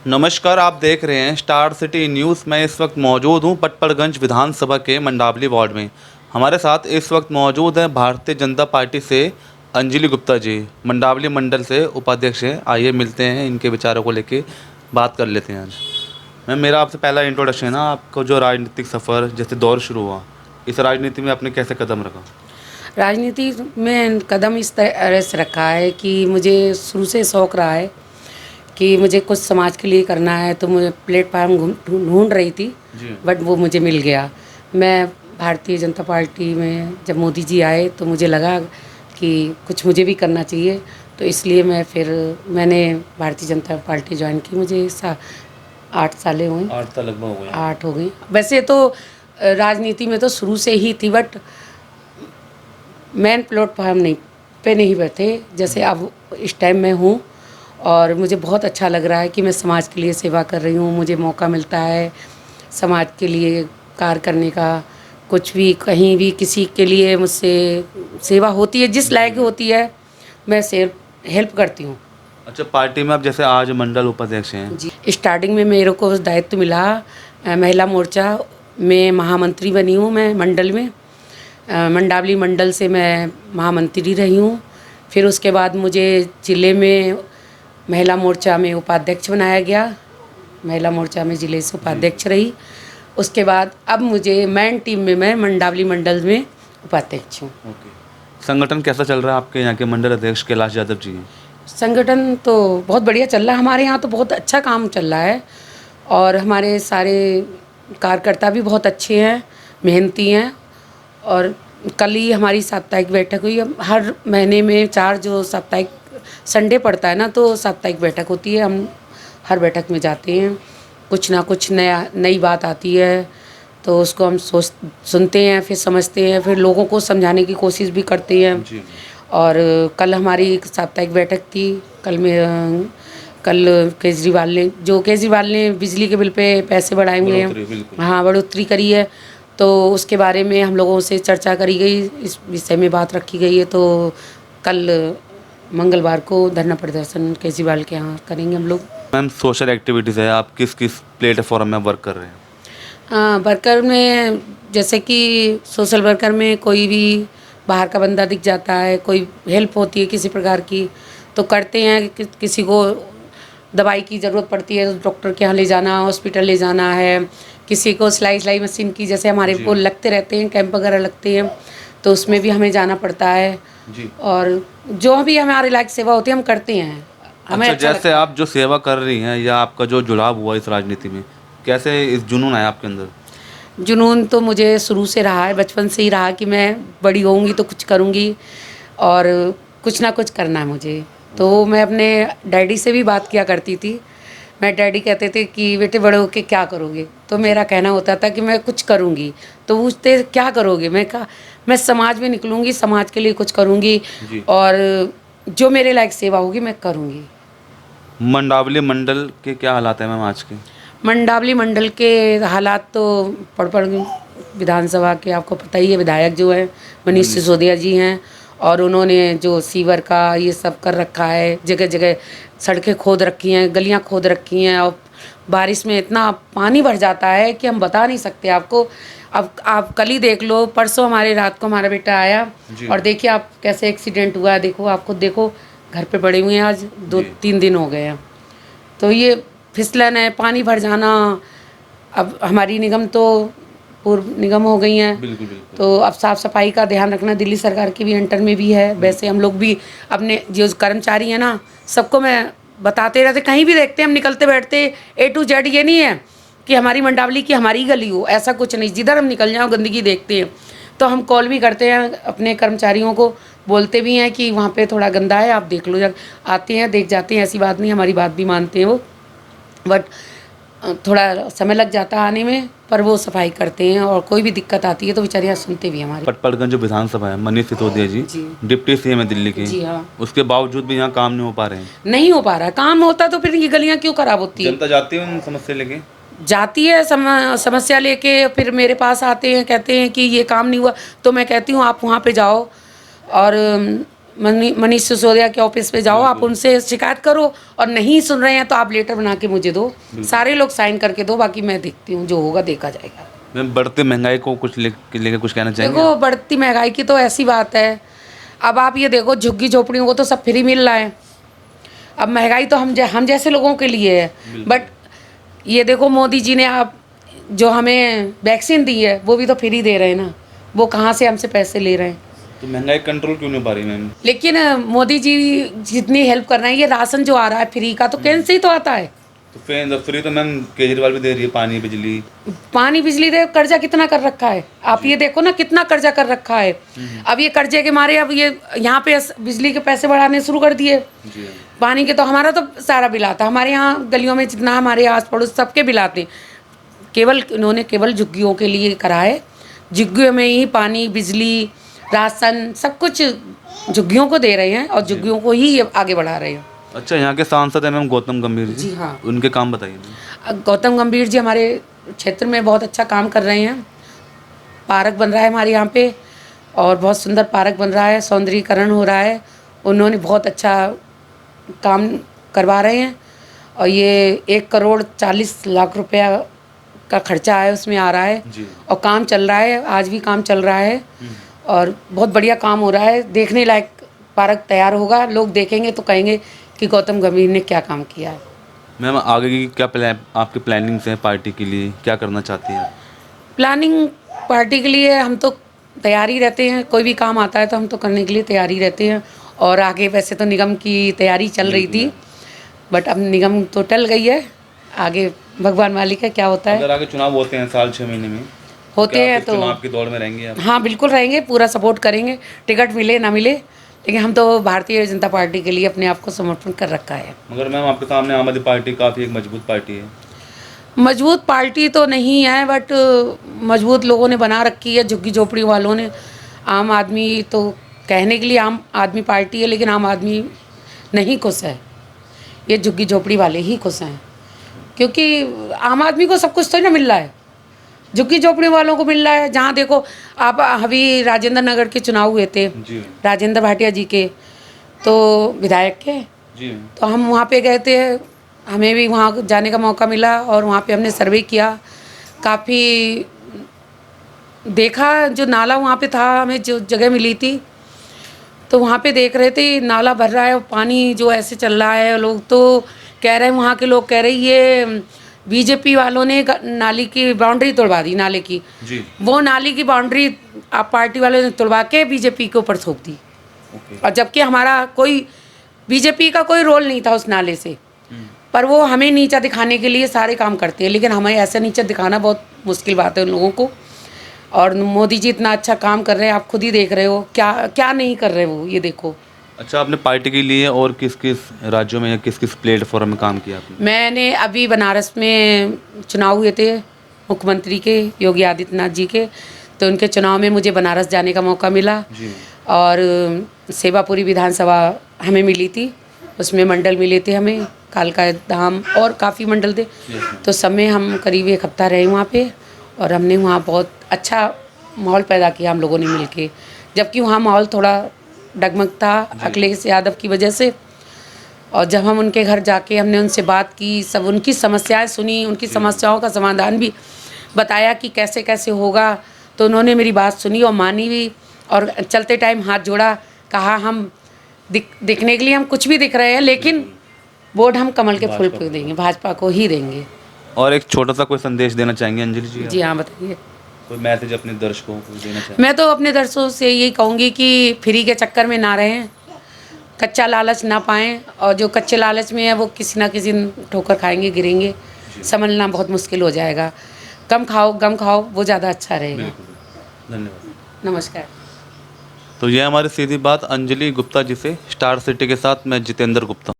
नमस्कार, आप देख रहे हैं स्टार सिटी न्यूज़। मैं इस वक्त मौजूद हूं पटपड़गंज विधानसभा के मंडावली वार्ड में। हमारे साथ इस वक्त मौजूद हैं भारतीय जनता पार्टी से अंजलि गुप्ता जी, मंडावली मंडल से उपाध्यक्ष हैं। आइए मिलते हैं, इनके विचारों को लेके बात कर लेते हैं आज। मैम, मेरा आपसे पहला इंट्रोडक्शन है ना, आपको जो राजनीतिक सफ़र जैसे दौर शुरू हुआ, इस राजनीति में आपने कैसे कदम रखा? राजनीति में कदम इस तरह से रखा है कि मुझे शुरू से शौक़ रहा है कि मुझे कुछ समाज के लिए करना है, तो मुझे प्लेटफार्म ढूंढ रही थी, बट वो मुझे मिल गया। मैं भारतीय जनता पार्टी में जब मोदी जी आए तो मुझे लगा कि कुछ मुझे भी करना चाहिए, तो इसलिए मैंने भारतीय जनता पार्टी ज्वाइन की। मुझे 8 सालें हुई। 8 साल लगभग हो गए। 8 हो गई। वैसे तो राजनीति में तो शुरू से ही थी, बट मेन प्लेटफार्म नहीं बैठे जैसे अब इस टाइम में हूँ। और मुझे बहुत अच्छा लग रहा है कि मैं समाज के लिए सेवा कर रही हूँ। मुझे मौका मिलता है समाज के लिए कार्य करने का, कुछ भी कहीं भी किसी के लिए मुझसे सेवा होती है, जिस लायक होती है मैं हेल्प करती हूँ। अच्छा, पार्टी में आप जैसे आज मंडल उपाध्यक्ष हैं जी, स्टार्टिंग में मेरे को दायित्व मिला, महिला मोर्चा में महामंत्री बनी हूँ मैं मंडल में। मंडावली मंडल से मैं महामंत्री रही हूँ। फिर उसके बाद मुझे ज़िले में महिला मोर्चा में उपाध्यक्ष बनाया गया। महिला मोर्चा में ज़िले से उपाध्यक्ष रही। उसके बाद अब मुझे मेन टीम में मैं मंडावली मंडल में उपाध्यक्ष हूँ। संगठन कैसा चल रहा है आपके यहाँ के मंडल अध्यक्ष कैलाश यादव जी हैं? संगठन तो बहुत बढ़िया चल रहा है। हमारे यहाँ तो बहुत अच्छा काम चल रहा है और हमारे सारे कार्यकर्ता भी बहुत अच्छे हैं, मेहनती हैं। और कल ही हमारी साप्ताहिक बैठक हुई। हर महीने में 4 जो साप्ताहिक संडे पड़ता है ना, तो साप्ताहिक बैठक होती है। हम हर बैठक में जाते हैं, कुछ ना कुछ नई बात आती है तो उसको हम सुनते हैं, फिर समझते हैं, फिर लोगों को समझाने की कोशिश भी करते हैं। और कल हमारी एक साप्ताहिक बैठक थी। कल केजरीवाल ने बिजली के बिल पे पैसे बढ़ाए हुए हैं, हाँ, बढ़ोतरी करी है, तो उसके बारे में हम लोगों से चर्चा करी गई, इस विषय में बात रखी गई है। तो कल मंगलवार को धरना प्रदर्शन केजरीवाल के यहाँ करेंगे हम लोग। मैम, सोशल एक्टिविटीज़ है, आप किस किस प्लेटफॉर्म में वर्क कर रहे हैं? वर्कर में जैसे कि सोशल वर्कर में कोई भी बाहर का बंदा दिख जाता है, कोई हेल्प होती है किसी प्रकार की तो करते हैं। किसी को दवाई की ज़रूरत पड़ती है तो डॉक्टर के यहाँ ले जाना, हॉस्पिटल ले जाना है। किसी को सिलाई मशीन की, जैसे हमारे को लगते रहते हैं, कैंप वगैरह लगते हैं, तो उसमें भी हमें जाना पड़ता है जी। और जो भी हमारे लायक सेवा होती है हम करते हैं। हमें अच्छा, जैसे आप जो सेवा कर रही हैं या आपका जो जुड़ाव हुआ इस राजनीति में, कैसे इस जुनून आया आपके अंदर? जुनून तो मुझे शुरू से रहा है, बचपन से ही रहा कि मैं बड़ी होऊंगी तो कुछ करूंगी और कुछ ना कुछ करना है मुझे। तो मैं अपने डैडी से भी बात किया करती थी। मैं डैडी कहते थे कि बेटे बड़े होके क्या करोगे, तो मेरा कहना होता था कि मैं कुछ करूंगी। तो पूछते क्या करोगे, मैं कहा मैं समाज में निकलूंगी, समाज के लिए कुछ करूंगी और जो मेरे लायक सेवा होगी मैं करूंगी। मंडावली मंडल के क्या हालात हैं मैम आज के? मंडावली मंडल के हालात तो पड़पड़ विधानसभा के आपको पता ही है, विधायक जो है मनीष सिसोदिया जी हैं, और उन्होंने जो सीवर का ये सब कर रखा है, जगह जगह सड़कें खोद रखी हैं, गलियां खोद रखी हैं। और बारिश में इतना पानी भर जाता है कि हम बता नहीं सकते आपको। अब आप कल ही देख लो, परसों हमारे रात को हमारा बेटा आया और देखिए आप कैसे एक्सीडेंट हुआ है। देखो, आप खुद देखो, घर पे पड़े हुए हैं, आज 2-3 दिन हो गए हैं। तो ये फिसलन है, पानी भर जाना। अब हमारी निगम तो पूर्व निगम हो गई हैं, बिल्कुल। तो अब साफ़ सफाई का ध्यान रखना दिल्ली सरकार की भी अंडर में भी है। वैसे हम लोग भी अपने जो कर्मचारी हैं ना, सबको मैं बताते रहते, कहीं भी देखते हैं हम निकलते बैठते A to Z। ये नहीं है कि हमारी मंडावली की हमारी गली हो, ऐसा कुछ नहीं। जिधर हम निकल जाओ गंदगी देखते हैं तो हम कॉल भी करते हैं अपने कर्मचारियों को, बोलते भी हैं कि वहाँ पे थोड़ा गंदा है, आप देख लो। आते हैं, देख जाते हैं, ऐसी बात नहीं, हमारी बात भी मानते हैं वो। बट थोड़ा समय लग जाता है आने में, पर वो सफाई करते हैं और कोई भी दिक्कत आती है तो बेचारियाँ सुनते भी हमारी। पटपड़गंज जो विधानसभा है, मनीष सिसोदिया जी डिप्टी सीएम है दिल्ली के, जी हाँ, उसके बावजूद भी यहाँ काम नहीं हो पा रहे हैं। नहीं हो पा रहा है। काम होता तो फिर ये गलियाँ क्यों खराब होती है? जनता जाती है उन समस्या लेके, जाती है समस्या लेके, फिर मेरे पास आते हैं, कहते हैं कि ये काम नहीं हुआ, तो मैं कहती हूँ आप वहाँ पे जाओ और मनीष सिसोदिया के ऑफिस पे जाओ, आप उनसे शिकायत करो, और नहीं सुन रहे हैं तो आप लेटर बना के मुझे दो, सारे लोग साइन करके दो, बाकी मैं देखती हूँ, जो होगा देखा जाएगा। मैम बढ़ती महंगाई को कुछ लेकर कुछ कहना चाहेंगे? देखो, बढ़ती महंगाई की तो ऐसी बात है, अब आप ये देखो, झुग्गी झोपड़ियों को तो सब फ्री मिल रहा है, अब महंगाई तो हम जैसे लोगों के लिए है। बट ये देखो, मोदी जी ने आप जो हमें वैक्सीन दी है वो भी तो फ्री दे रहे हैं ना, वो कहाँ से हमसे पैसे ले रहे हैं? तो महंगाई कंट्रोल क्यों नहीं हो पा रही मैम? लेकिन मोदी जी जितनी हेल्प कर रहे हैं, ये राशन जो आ रहा है फ्री का, तो केंद्र से ही तो आता है। तो फिर फ्री तो मैम केजरीवाल भी दे रही है, पानी बिजली। पानी बिजली दे, कर्जा कितना कर रखा है, आप ये देखो ना, कितना कर्जा कर रखा है। अब ये कर्जे के मारे अब ये यहाँ पे बिजली के पैसे बढ़ाने शुरू कर दिए, पानी के तो हमारा तो सारा बिल आता है, हमारे यहाँ गलियों में जितना हमारे आस पड़ोस सबके बिल आते हैं। केवल इन्होंने केवल झुग्गियों के लिए करा है, झुग्गियों में ही पानी बिजली राशन सब कुछ झुग्गियों को दे रहे हैं, और झुग्गियों को ही ये आगे बढ़ा रहे हैं। अच्छा, यहाँ के सांसद हैं मैम गौतम गंभीर जी। जी हाँ। उनके काम बताइए मैम। गौतम गंभीर जी हमारे क्षेत्र में बहुत अच्छा काम कर रहे हैं, पार्क बन रहा है हमारे यहाँ पे, और बहुत सुंदर पार्क बन रहा है, सौंदर्यीकरण हो रहा है, उन्होंने बहुत अच्छा काम करवा रहे हैं। और ये 1,40,00,000 रुपया का खर्चा है उसमें आ रहा है, और काम चल रहा है, आज भी काम चल रहा है, और बहुत बढ़िया काम हो रहा है। देखने लायक पार्क तैयार होगा, लोग देखेंगे तो कहेंगे कि गौतम गंभीर ने क्या काम किया है। मैम आगे की क्या आपकी प्लानिंग्स हैं पार्टी के लिए, क्या करना चाहती हैं? प्लानिंग पार्टी के लिए हम तो तैयार ही रहते हैं, कोई भी काम आता है तो हम तो करने के लिए तैयार ही रहते हैं। और आगे वैसे तो निगम की तैयारी चल रही थी, बट अब निगम तो टल गई है, आगे भगवान मालिक है क्या होता है। अगर आगे चुनाव होते हैं साल 6 महीने में, होते हैं तो चुनाव की दौड़ में रहेंगे आप? हाँ बिल्कुल रहेंगे, पूरा सपोर्ट करेंगे, टिकट मिले ना मिले, लेकिन हम तो भारतीय जनता पार्टी के लिए अपने आप को समर्पण कर रखा है। मगर मैम आपके सामने आम आदमी पार्टी काफ़ी एक मजबूत पार्टी है। मजबूत पार्टी तो नहीं है, बट मजबूत लोगों ने बना रखी है, झुग्गी झोपड़ी वालों ने। आम आदमी तो कहने के लिए आम आदमी पार्टी है, लेकिन आम आदमी नहीं खुश है, ये झुग्गी झोपड़ी वाले ही खुश हैं, क्योंकि आम आदमी को सब कुछ तो ना मिल रहा है, झुग्गी झोपड़ी वालों को मिल रहा है। जहाँ देखो आप, अभी राजेंद्र नगर के चुनाव हुए थे जी राजेंद्र भाटिया जी के, तो विधायक के, जी। तो हम वहाँ पे गए थे, हमें भी वहाँ जाने का मौका मिला, और वहाँ पे हमने सर्वे किया, काफ़ी देखा, जो नाला वहाँ पे था, हमें जो जगह मिली थी, तो वहाँ पे देख रहे थे नाला भर रहा है, पानी जो ऐसे चल रहा है, लोग तो कह रहे हैं, वहाँ के लोग कह रहे हैं ये बीजेपी वालों ने नाली की बाउंड्री तोड़वा दी, नाले की जी। वो नाली की बाउंड्री आप पार्टी वालों ने तोड़वा के बीजेपी के ऊपर थोप दी, और जबकि हमारा कोई बीजेपी का कोई रोल नहीं था उस नाले से, पर वो हमें नीचा दिखाने के लिए सारे काम करते हैं, लेकिन हमें ऐसा नीचा दिखाना बहुत मुश्किल बात है उन लोगों को। और मोदी जी इतना अच्छा काम कर रहे हैं, आप खुद ही देख रहे हो, क्या क्या नहीं कर रहे वो, ये देखो। अच्छा, आपने पार्टी के लिए और किस किस राज्यों में या किस किस प्लेटफॉर्म में काम किया आपने? मैंने अभी बनारस में चुनाव हुए थे मुख्यमंत्री के, योगी आदित्यनाथ जी के, तो उनके चुनाव में मुझे बनारस जाने का मौका मिला, और सेवापुरी विधानसभा हमें मिली थी, उसमें मंडल मिले थे हमें, कालका धाम और काफ़ी मंडल थे, तो सब में हम करीब 1 हफ्ता रहे वहाँ पे, और हमने वहाँ बहुत अच्छा माहौल पैदा किया हम लोगों ने मिलके, जबकि वहाँ माहौल थोड़ा डगमग था अखिलेश यादव की वजह से। और जब हम उनके घर जाके हमने उनसे बात की, सब उनकी समस्याएं सुनी, उनकी समस्याओं का समाधान भी बताया कि कैसे कैसे होगा, तो उन्होंने मेरी बात सुनी और मानी भी, और चलते टाइम हाथ जोड़ा, कहा हम दिखने के लिए हम कुछ भी दिख रहे हैं, लेकिन वोट हम कमल के फूल पे देंगे, भाजपा को ही देंगे। और एक छोटा सा कोई संदेश देना चाहेंगे अंजलि जी? जी हाँ, बताइए। कोई मैसेज अपने दर्शकों को देना चाहेंगे? मैं तो अपने दर्शकों से यही कहूँगी कि फ्री के चक्कर में ना रहें, कच्चा लालच ना पाएं, और जो कच्चे लालच में है वो किसी ना किसी दिन ठोकर खाएंगे, गिरेंगे, संभलना बहुत मुश्किल हो जाएगा। कम खाओ गम खाओ, वो ज़्यादा अच्छा रहेगा। धन्यवाद। नमस्कार। तो ये हमारी सीधी बात अंजलि गुप्ता जी से। स्टार सिटी के साथ मैं जितेंद्र गुप्ता।